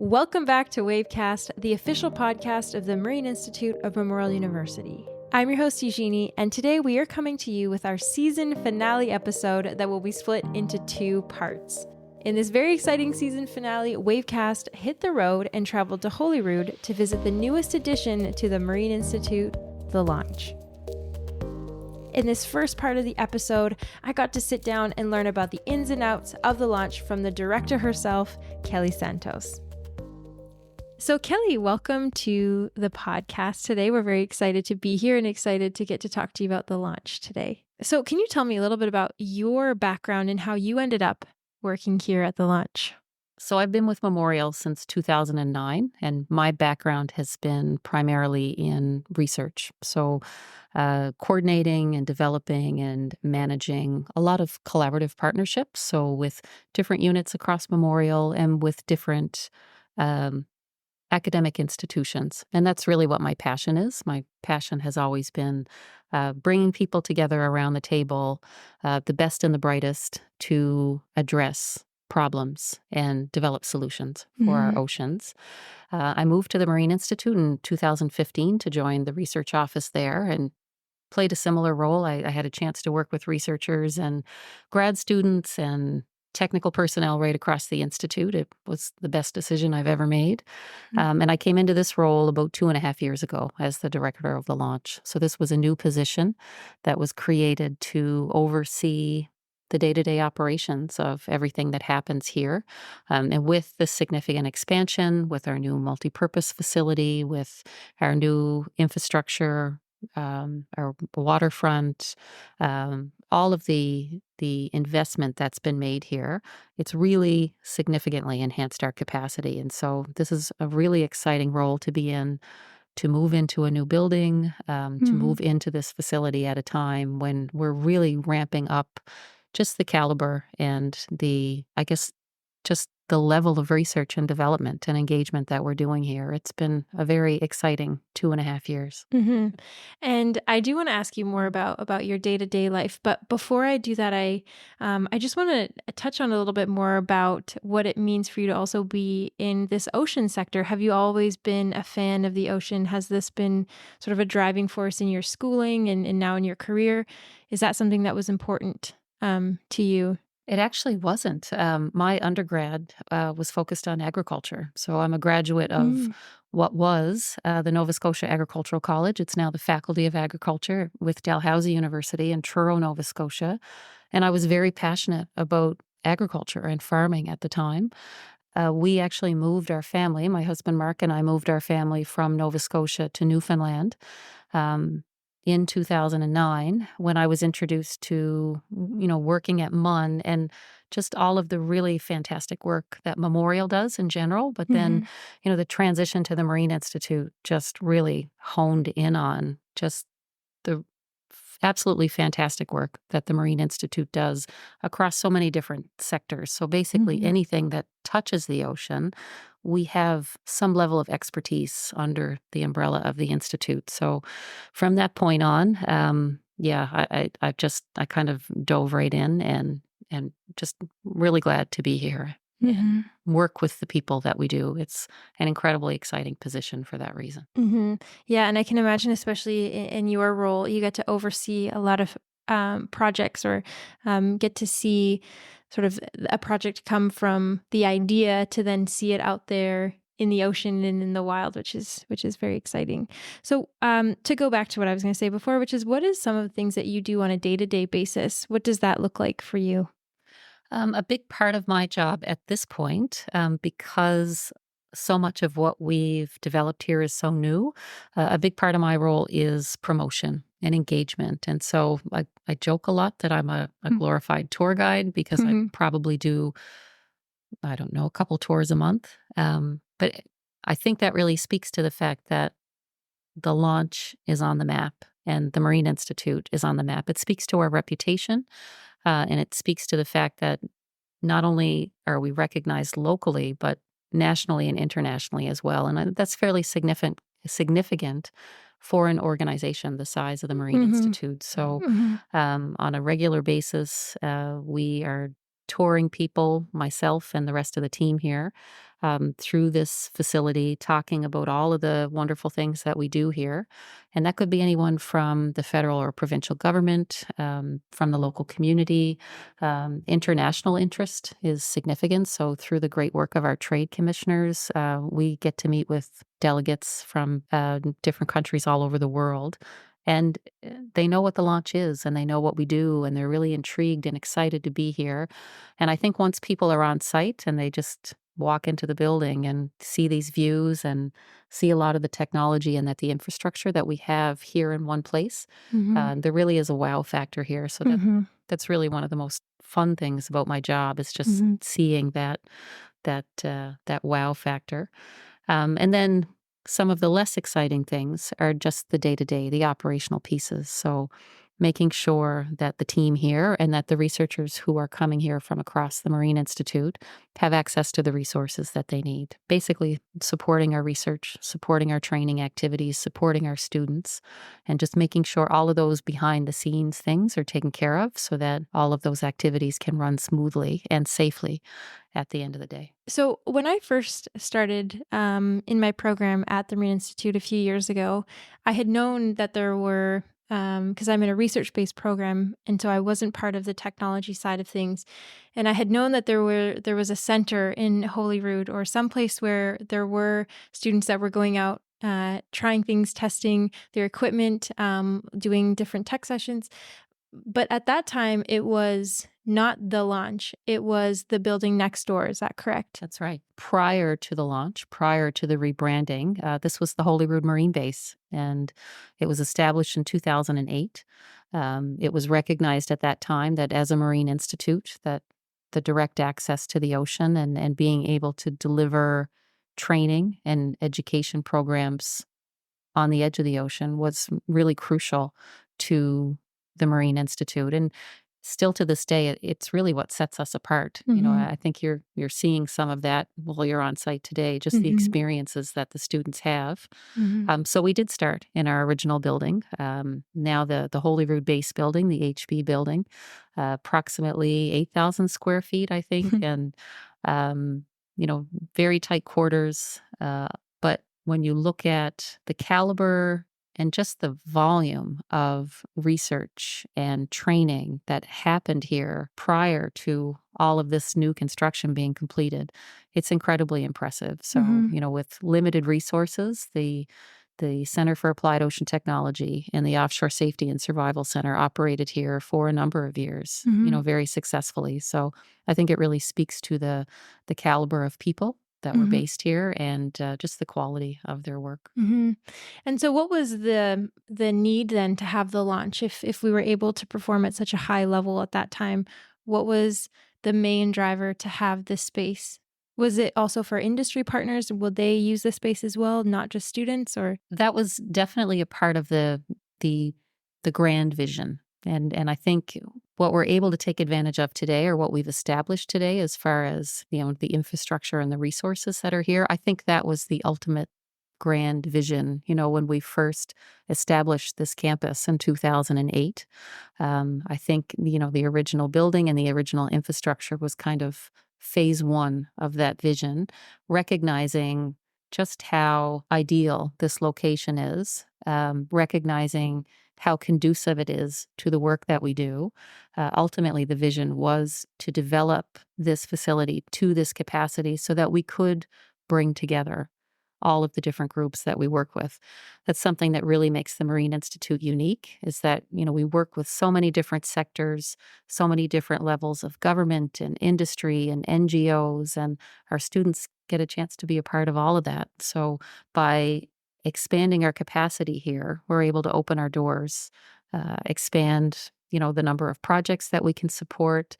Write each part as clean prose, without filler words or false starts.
Welcome back to Wavecast, the official podcast of the Marine Institute of Memorial University. I'm your host, Eugenie, and today we are coming to you with our season finale episode that will be split into two parts. In this very exciting season finale, Wavecast hit the road and traveled to Holyrood to visit the newest addition to the Marine Institute, the launch. In this first part of the episode, I got to sit down and learn about the ins and outs of the launch from the director herself, Kelley Santos. So Kelley, welcome to the podcast today. We're very excited to be here and excited to get to talk to you about the launch today. So can you tell me a little bit about your background and how you ended up working here at the launch? So I've been with Memorial since 2009, and my background has been primarily in research. So coordinating and developing and managing a lot of collaborative partnerships. So with different units across Memorial and with different academic institutions. And that's really what my passion is. My passion has always been bringing people together around the table, the best and the brightest, to address problems and develop solutions for our oceans. I moved to the Marine Institute in 2015 to join the research office there and played a similar role. I had a chance to work with researchers and grad students and technical personnel right across the Institute. It was the best decision I've ever made. And I came into this role about 2.5 years ago as the director of the launch. So this was a new position that was created to oversee the day-to-day operations of everything that happens here. And with the significant expansion, with our new multipurpose facility, with our new infrastructure, our waterfront, all of the investment that's been made here, it's really significantly enhanced our capacity. And so this is a really exciting role to be in, to move into a new building, to move into this facility at a time when we're really ramping up just the caliber and just the level of research and development and engagement that we're doing here. It's been a very exciting 2.5 years. And I do want to ask you more about your day-to-day life. But before I do that, I just want to touch on a little bit more about what it means for you to also be in this ocean sector. Have you always been a fan of the ocean? Has this been sort of a driving force in your schooling and now in your career? Is that something that was important to you? It actually wasn't. My undergrad was focused on agriculture. So I'm a graduate of what was the Nova Scotia Agricultural College. It's now the Faculty of Agriculture with Dalhousie University in Truro, Nova Scotia. And I was very passionate about agriculture and farming at the time. We actually moved our family, my husband Mark and I moved our family from Nova Scotia to Newfoundland in 2009, when I was introduced to, working at MUN and just all of the really fantastic work that Memorial does in general. But then, the transition to the Marine Institute just really honed in on just the absolutely fantastic work that the Marine Institute does across so many different sectors. So basically anything that touches the ocean, we have some level of expertise under the umbrella of the Institute. So from that point on, I kind of dove right in and just really glad to be here and work with the people that we do. It's an incredibly exciting position for that reason. Yeah, and I can imagine, especially in your role, you get to oversee a lot of projects or get to see sort of a project come from the idea to then see it out there in the ocean and in the wild, which is very exciting. So to go back to what I was going to say before, which is, what is some of the things that you do on a day-to-day basis? What does that look like for you? A big part of my job at this point, because so much of what we've developed here is so new, a big part of my role is promotion and engagement. And so I joke a lot that I'm a glorified tour guide because I probably do, I don't know, a couple tours a month. But I think that really speaks to the fact that the launch is on the map and the Marine Institute is on the map. It speaks to our reputation. And it speaks to the fact that not only are we recognized locally, but nationally and internationally as well. And that's fairly significant for an organization the size of the Marine Institute. So on a regular basis, we are touring people, myself and the rest of the team here, through this facility, talking about all of the wonderful things that we do here. And that could be anyone from the federal or provincial government, from the local community. International interest is significant. So through the great work of our trade commissioners, we get to meet with delegates from different countries all over the world. And they know what the launch is, and they know what we do, and they're really intrigued and excited to be here. And I think once people are on site and they just walk into the building and see these views and see a lot of the technology and that the infrastructure that we have here in one place, there really is a wow factor here. So that's really one of the most fun things about my job, is just seeing that wow factor. And then some of the less exciting things are just the day-to-day, the operational pieces. So making sure that the team here and that the researchers who are coming here from across the Marine Institute have access to the resources that they need. Basically, supporting our research, supporting our training activities, supporting our students, and just making sure all of those behind-the-scenes things are taken care of so that all of those activities can run smoothly and safely at the end of the day. So when I first started in my program at the Marine Institute a few years ago, I had known that there were, because I'm in a research-based program, and so I wasn't part of the technology side of things, and I had known that there was a center in Holyrood or someplace where there were students that were going out, trying things, testing their equipment, doing different tech sessions. But at that time, it was not the launch. It was the building next door. Is that correct? That's right. Prior to the launch, prior to the rebranding, this was the Holyrood Marine Base, and it was established in 2008. It was recognized at that time that as a Marine Institute, that the direct access to the ocean and being able to deliver training and education programs on the edge of the ocean was really crucial to the Marine Institute. And still to this day, it's really what sets us apart. You know, I think you're seeing some of that while you're on site today, just the experiences that the students have. So we did start in our original building, now the Holyrood Base building, the HB building, approximately 8,000 square feet, I think, and, very tight quarters. But when you look at the caliber and just the volume of research and training that happened here prior to all of this new construction being completed, it's incredibly impressive. So, with limited resources, the Center for Applied Ocean Technology and the Offshore Safety and Survival Center operated here for a number of years, very successfully. So I think it really speaks to the caliber of people that were based here and just the quality of their work. And so what was the need then to have the launch? If we were able to perform at such a high level at that time, what was the main driver to have this space? Was it also for industry partners? Will they use the space as well, not just students? Or that was definitely a part of the grand vision. And I think what we're able to take advantage of today, or what we've established today, as far as the infrastructure and the resources that are here, I think that was the ultimate grand vision. When we first established this campus in 2008, I think the original building and the original infrastructure was kind of phase one of that vision, recognizing just how ideal this location is, recognizing how conducive it is to the work that we do. Ultimately, the vision was to develop this facility to this capacity so that we could bring together all of the different groups that we work with. That's something that really makes the Marine Institute unique, is that, we work with so many different sectors, so many different levels of government and industry and NGOs, and our students get a chance to be a part of all of that. So by expanding our capacity here, we're able to open our doors, expand, the number of projects that we can support,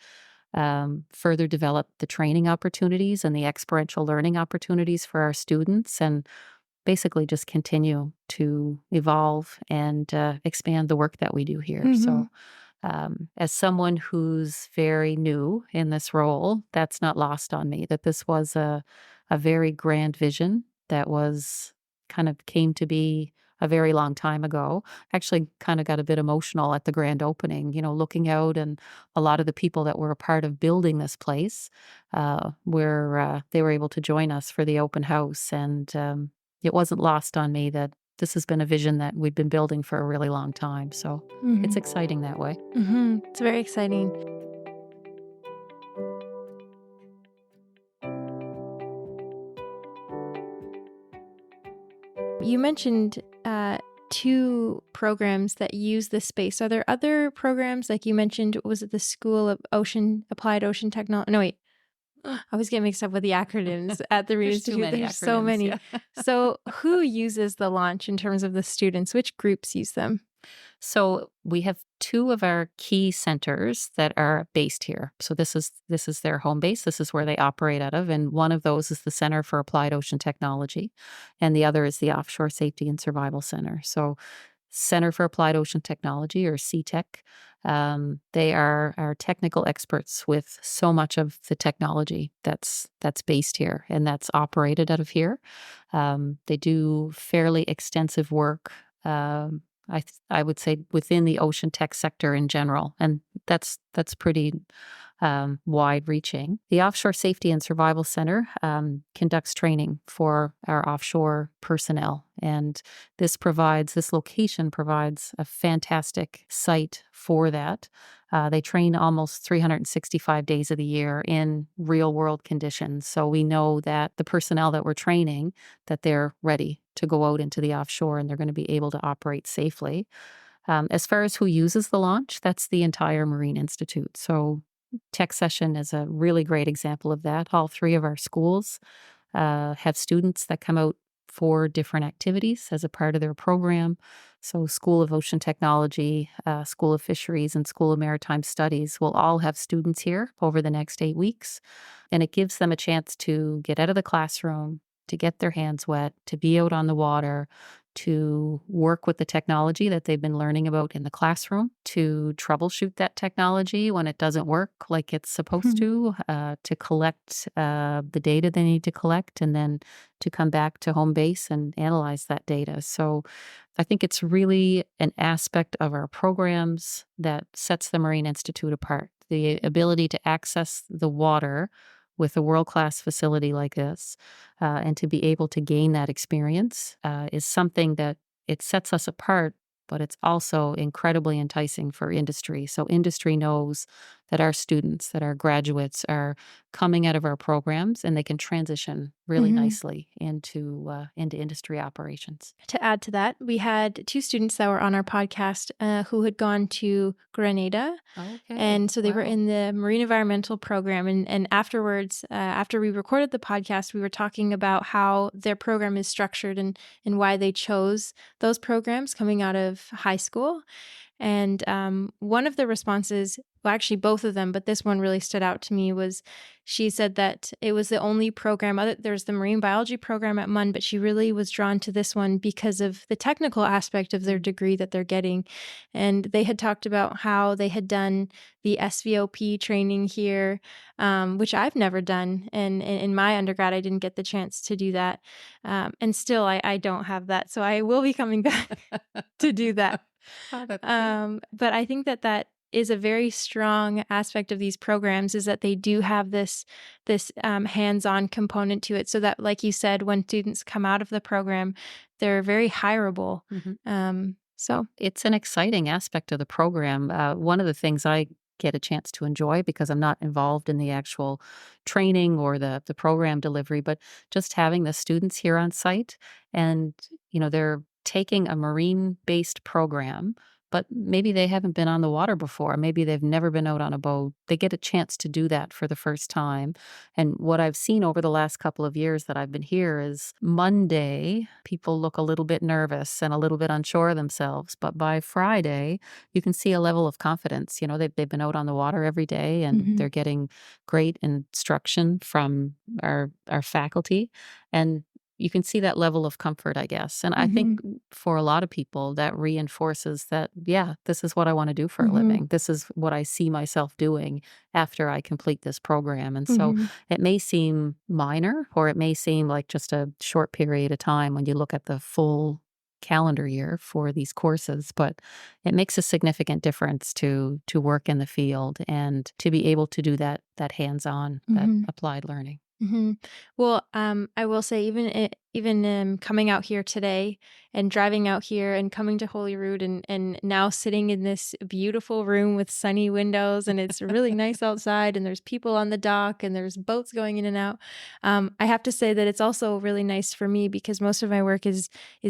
further develop the training opportunities and the experiential learning opportunities for our students, and basically just continue to evolve and expand the work that we do here. So as someone who's very new in this role, that's not lost on me, that this was a very grand vision that was kind of came to be a very long time ago. Actually kind of got a bit emotional at the grand opening, looking out, and a lot of the people that were a part of building this place they were able to join us for the open house. And it wasn't lost on me that this has been a vision that we've been building for a really long time. So it's exciting that way. It's very exciting. You mentioned two programs that use this space. Are there other programs, like you mentioned, was it the School of Applied Ocean Technology? No, wait. I always get mixed up with the acronyms at the Marine Institute. There's so many. Yeah. So who uses the launch in terms of the students? Which groups use them? So we have two of our key centers that are based here. So this is their home base. This is where they operate out of. And one of those is the Center for Applied Ocean Technology, and the other is the Offshore Safety and Survival Center. So Center for Applied Ocean Technology, or CTEC, they are our technical experts with so much of the technology that's based here and that's operated out of here. They do fairly extensive work. I would say within the ocean tech sector in general, and that's pretty wide-reaching. The Offshore Safety and Survival Center conducts training for our offshore personnel, and this location provides a fantastic site for that. They train almost 365 days of the year in real-world conditions, so we know that the personnel that we're training, that they're ready to go out into the offshore and they're going to be able to operate safely. As far as who uses the launch, that's the entire Marine Institute. So Tech Session is a really great example of that. All three of our schools have students that come out for different activities as a part of their program. So School of Ocean Technology, School of Fisheries, and School of Maritime Studies will all have students here over the next 8 weeks. And it gives them a chance to get out of the classroom, to get their hands wet, to be out on the water, to work with the technology that they've been learning about in the classroom, to troubleshoot that technology when it doesn't work like it's supposed to collect the data they need to collect, and then to come back to home base and analyze that data. So I think it's really an aspect of our programs that sets the Marine Institute apart. The ability to access the water with a world-class facility like this, and to be able to gain that experience is something that it sets us apart, but it's also incredibly enticing for industry. So industry knows that our students, that our graduates are coming out of our programs, and they can transition really nicely into industry operations. To add to that, we had two students that were on our podcast who had gone to Grenada. Okay. And so they were in the marine environmental program. And afterwards, after we recorded the podcast, we were talking about how their program is structured and why they chose those programs coming out of high school. And one of the responses, well, actually both of them, but this one really stood out to me, was she said that it was the only program, there's the marine biology program at MUN, but she really was drawn to this one because of the technical aspect of their degree that they're getting. And they had talked about how they had done the SVOP training here, which I've never done. And in my undergrad, I didn't get the chance to do that. And still, I don't have that. So I will be coming back to do that. But I think that is a very strong aspect of these programs, is that they do have this hands-on component to it, so that, like you said, when students come out of the program, they're very hireable. So it's an exciting aspect of the program. One of the things I get a chance to enjoy, because I'm not involved in the actual training or the program delivery, but just having the students here on site, and they're taking a marine-based program, but maybe they haven't been on the water before. Maybe they've never been out on a boat. They get a chance to do that for the first time. And what I've seen over the last couple of years that I've been here is Monday, people look a little bit nervous and a little bit unsure of themselves. But by Friday, you can see a level of confidence. They've been out on the water every day, and they're getting great instruction from our faculty. And you can see that level of comfort, I guess. And I think for a lot of people, that reinforces that, yeah, this is what I want to do for a living. This is what I see myself doing after I complete this program. And so it may seem minor, or it may seem like just a short period of time when you look at the full calendar year for these courses, but it makes a significant difference to work in the field and to be able to do that hands-on, that applied learning. Mm-hmm. Well, I will say, even coming out here today and driving out here and coming to Holyrood and now sitting in this beautiful room with sunny windows, and it's really nice outside, and there's people on the dock, and there's boats going in and out. I have to say that it's also really nice for me because most of my work is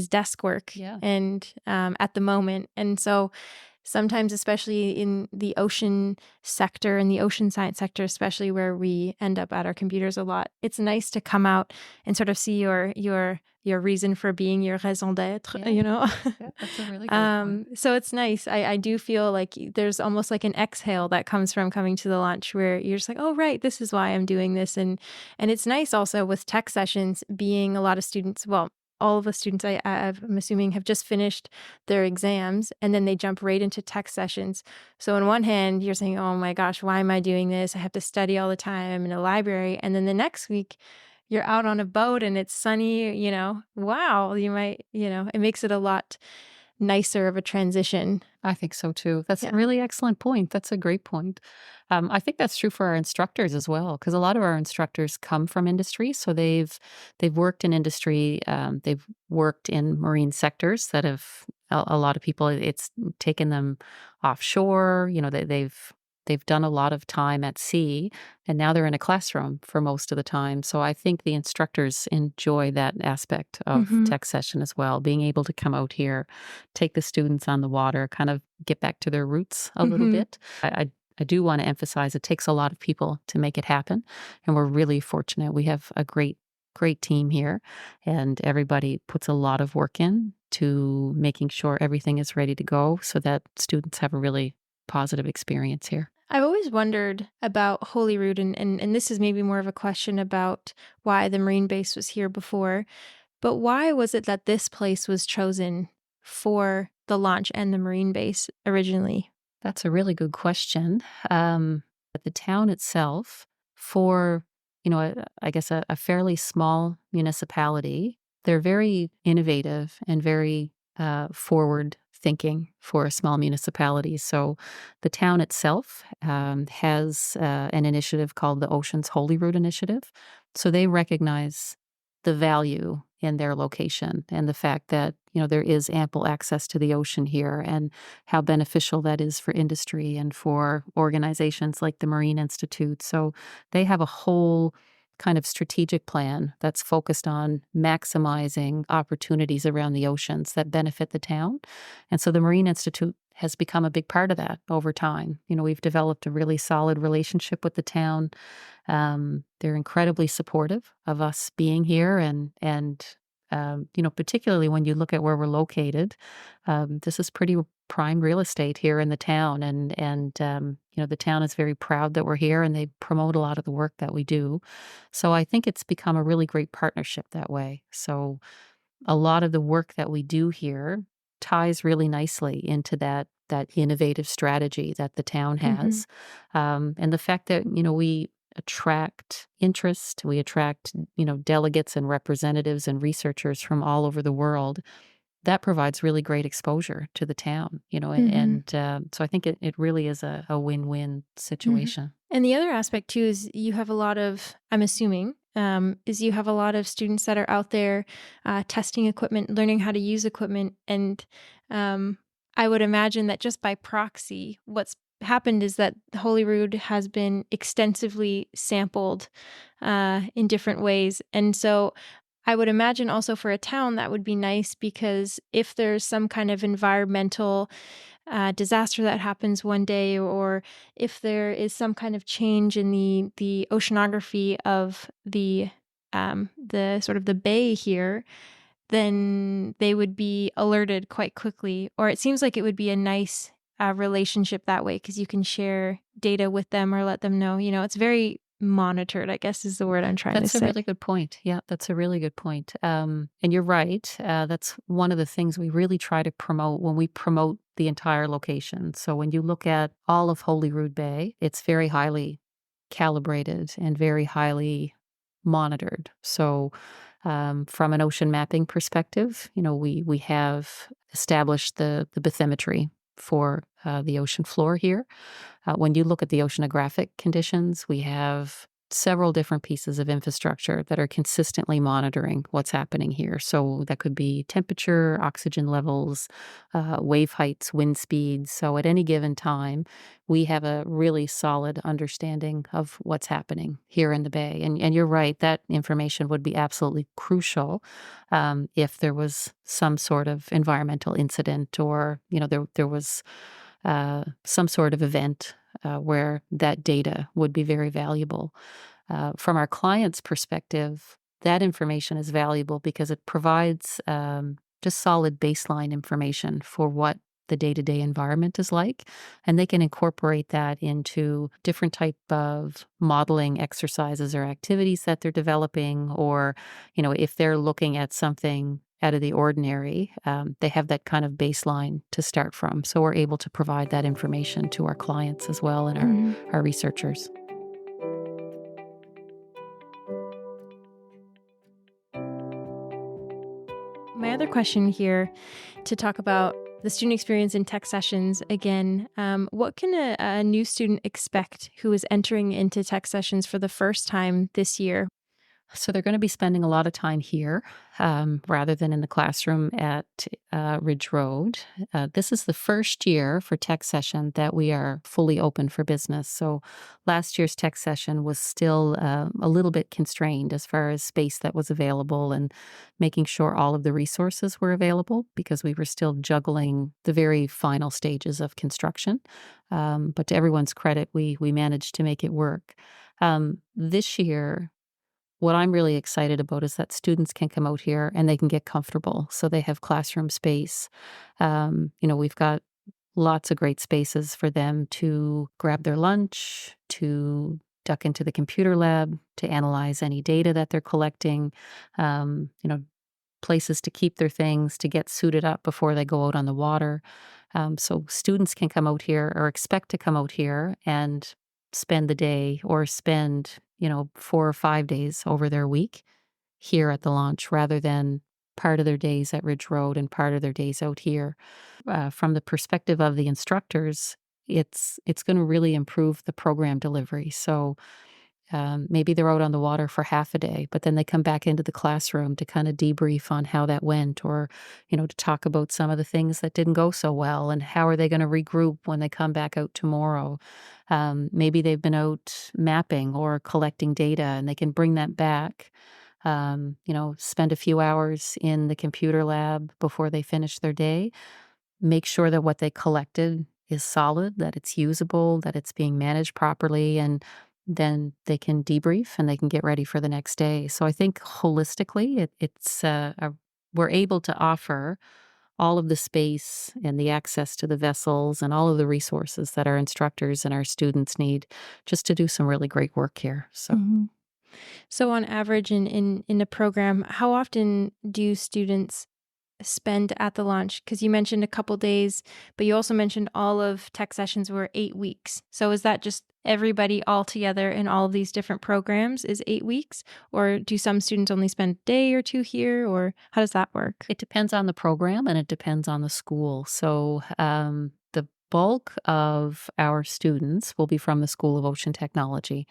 desk work, and at the moment, and so. Sometimes, especially in the ocean sector and the ocean science sector, especially where we end up at our computers a lot, it's nice to come out and sort of see your reason for being, your raison d'être, Yeah, that's a really good point. So it's nice. I do feel like there's almost like an exhale that comes from coming to the launch where you're just like, oh, right, this is why I'm doing this. And it's nice also with tech sessions being a lot of students, well, all of the students I'm assuming have just finished their exams, and then they jump right into tech sessions. So on one hand, you're saying, oh my gosh, why am I doing this? I have to study all the time. I'm in a library. And then the next week, you're out on a boat and it's sunny, wow, you might, it makes it a lot nicer of a transition. I think so too. That's a really excellent point. That's a great point. I think that's true for our instructors as well, because a lot of our instructors come from industry, so they've worked in industry. They've worked in marine sectors that have a lot of people. It's taken them offshore. They've done a lot of time at sea, and now they're in a classroom for most of the time. So I think the instructors enjoy that aspect of tech session as well, being able to come out here, take the students on the water, kind of get back to their roots a little bit. I do want to emphasize it takes a lot of people to make it happen, and we're really fortunate. We have a great team here, and everybody puts a lot of work in to making sure everything is ready to go so that students have a really positive experience here. I've always wondered about Holyrood, and this is maybe more of a question about why the Marine base was here before, but why was it that this place was chosen for the launch and the Marine base originally? That's a really good question. But the town itself, for, I guess a fairly small municipality, they're very innovative and very forward thinking for a small municipality. So the town itself has an initiative called the Oceans Holyrood Initiative. So they recognize the value in their location and the fact that, there is ample access to the ocean here and how beneficial that is for industry and for organizations like the Marine Institute. So they have a whole kind of strategic plan that's focused on maximizing opportunities around the oceans that benefit the town. And so the Marine Institute has become a big part of that over time. We've developed a really solid relationship with the town. They're incredibly supportive of us being here, and particularly when you look at where we're located, this is pretty prime real estate here in the town, and the town is very proud that we're here, and they promote a lot of the work that we do. So I think it's become a really great partnership that way. So a lot of the work that we do here ties really nicely into that innovative strategy that the town has, and the fact that we attract interest, we attract delegates and representatives and researchers from all over the world. That provides really great exposure to the town, and so I think it really is a win-win situation. And the other aspect too is you have a lot of, I'm assuming, you have a lot of students that are out there testing equipment, learning how to use equipment. And I would imagine that just by proxy, what's happened is that Holyrood has been extensively sampled in different ways. And so I would imagine also for a town that would be nice, because if there's some kind of environmental disaster that happens one day, or if there is some kind of change in the oceanography of the sort of the bay here, then they would be alerted quite quickly. Or it seems like it would be a nice relationship that way, because you can share data with them or let them know. It's very monitored, I guess is the word I'm trying to say. That's a really good point. Yeah, that's a really good point. And you're right. That's one of the things we really try to promote when we promote the entire location. So when you look at all of Holyrood Bay, it's very highly calibrated and very highly monitored. So From an ocean mapping perspective, we have established the bathymetry for the ocean floor here. When you look at the oceanographic conditions, we have several different pieces of infrastructure that are consistently monitoring what's happening here. So that could be temperature, oxygen levels, wave heights, wind speeds. So at any given time, we have a really solid understanding of what's happening here in the bay. And you're right, that information would be absolutely crucial if there was some sort of environmental incident, or there was some sort of event where that data would be very valuable. From our client's perspective, that information is valuable because it provides just solid baseline information for what the day-to-day environment is like, and they can incorporate that into different type of modeling exercises or activities that they're developing, or if they're looking at something out of the ordinary, they have that kind of baseline to start from. So we're able to provide that information to our clients as well, and our researchers. My other question here, to talk about the student experience in tech sessions again, what can a new student expect who is entering into tech sessions for the first time this year? So they're going to be spending a lot of time here rather than in the classroom at Ridge Road. This is the first year for tech session that we are fully open for business. So last year's tech session was still a little bit constrained as far as space that was available and making sure all of the resources were available, because we were still juggling the very final stages of construction. But to everyone's credit, we managed to make it work. This year, what I'm really excited about is that students can come out here and they can get comfortable. So they have classroom space. We've got lots of great spaces for them to grab their lunch, to duck into the computer lab, to analyze any data that they're collecting, places to keep their things, to get suited up before they go out on the water. So students can come out here, or expect to come out here, and spend the day, or spend 4 or 5 days over their week here at the launch, rather than part of their days at Ridge Road and part of their days out here. From the perspective of the instructors, it's going to really improve the program delivery. So maybe they're out on the water for half a day, but then they come back into the classroom to kind of debrief on how that went, or to talk about some of the things that didn't go so well, and how are they going to regroup when they come back out tomorrow. Maybe they've been out mapping or collecting data, and they can bring that back. Spend a few hours in the computer lab before they finish their day. Make sure that what they collected is solid, that it's usable, that it's being managed properly, and then they can debrief and they can get ready for the next day. So I think holistically, we're able to offer all of the space and the access to the vessels and all of the resources that our instructors and our students need, just to do some really great work here. So. Mm-hmm. So on average in a program, how often do students spend at the launch? Because you mentioned a couple days, but you also mentioned all of tech sessions were 8 weeks. So is that just everybody all together in all of these different programs is 8 weeks? Or do some students only spend a day or two here? Or how does that work? It depends on the program, and it depends on the school. So the bulk of our students will be from the School of Ocean Technology,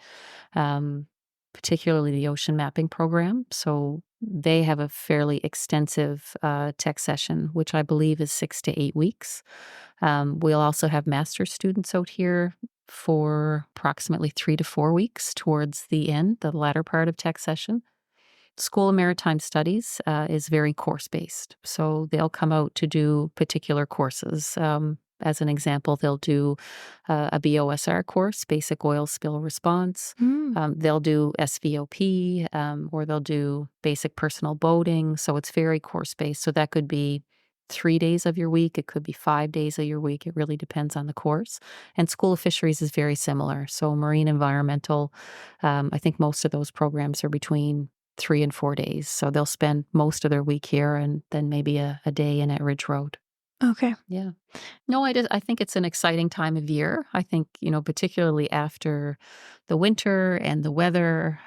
particularly the ocean mapping program. So they have a fairly extensive tech session, which I believe is 6 to 8 weeks. We'll also have master's students out here for approximately 3 to 4 weeks towards the end, the latter part of tech session. School of Maritime Studies is very course-based. So they'll come out to do particular courses. As an example, they'll do a BOSR course, Basic Oil Spill Response. They'll do SVOP, or they'll do Basic Personal Boating. So it's very course-based. So that could be 3 days of your week. It could be 5 days of your week. It really depends on the course. And School of Fisheries is very similar. So marine environmental, I think most of those programs are between 3 and 4 days. So they'll spend most of their week here, and then maybe a day in at Ridge Road. Okay. Yeah. No, I think it's an exciting time of year. I think, particularly after the winter and the weather,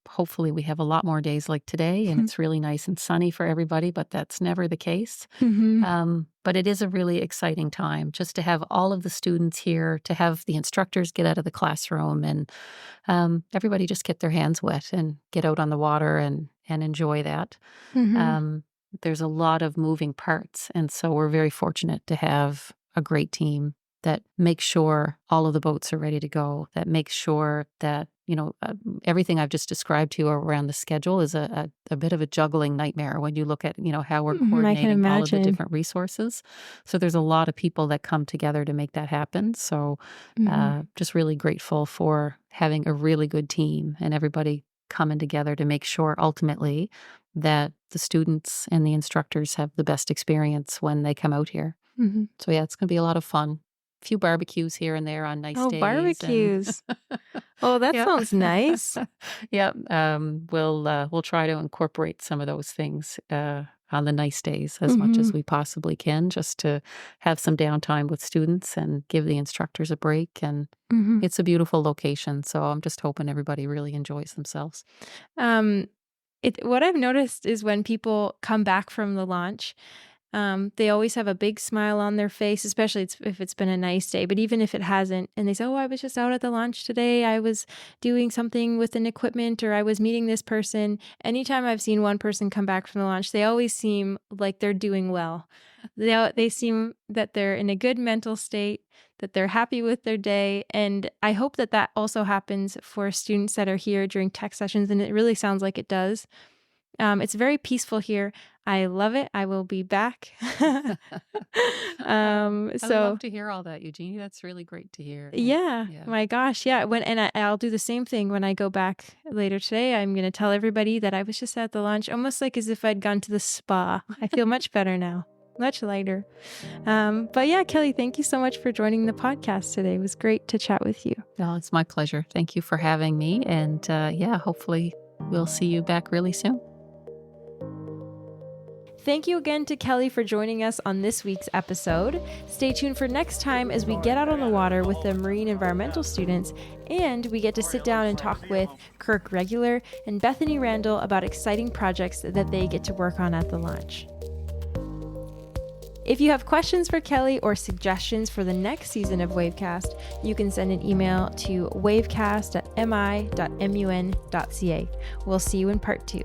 hopefully we have a lot more days like today and it's really nice and sunny for everybody, but that's never the case. Mm-hmm. But it is a really exciting time just to have all of the students here, to have the instructors get out of the classroom and everybody just get their hands wet and get out on the water and enjoy that. Mm-hmm. There's a lot of moving parts, and so we're very fortunate to have a great team that makes sure all of the boats are ready to go, that makes sure that, everything I've just described to you around the schedule is a bit of a juggling nightmare when you look at, how we're I can coordinating all of the imagine. different resources. So there's a lot of people that come together to make that happen. So just really grateful for having a really good team and everybody coming together to make sure ultimately that the students and the instructors have the best experience when they come out here. Mm-hmm. So yeah, it's going to be a lot of fun. A few barbecues here and there on nice Oh, days. barbecues. Oh, that Yeah. sounds nice. Yeah, we'll try to incorporate some of those things on the nice days as much as we possibly can, just to have some downtime with students and give the instructors a break. And it's a beautiful location, so I'm just hoping everybody really enjoys themselves. What I've noticed is when people come back from the launch, they always have a big smile on their face, especially if it's been a nice day. But even if it hasn't, and they say, "Oh, I was just out at the launch today. I was doing something with an equipment, or I was meeting this person." Anytime I've seen one person come back from the launch, they always seem like they're doing well. They seem that they're in a good mental state, that they're happy with their day. And I hope that also happens for students that are here during tech sessions. And it really sounds like it does. It's very peaceful here. I love it. I will be back. I love to hear all that, Eugenie. That's really great to hear. Yeah. My gosh. Yeah. I'll do the same thing when I go back later today. I'm going to tell everybody that I was just at the lunch, almost like as if I'd gone to the spa. I feel much better now. Much lighter. But yeah, Kelley, thank you so much for joining the podcast today. It was great to chat with you. No, it's my pleasure. Thank you for having me. And hopefully we'll see you back really soon. Thank you again to Kelley for joining us on this week's episode. Stay tuned for next time as we get out on the water with the marine environmental students, and we get to sit down and talk with Kirk Regular and Bethany Randell about exciting projects that they get to work on at the launch. If you have questions for Kelley or suggestions for the next season of Wavecast, you can send an email to wavecast.mi.mun.ca. We'll see you in part 2.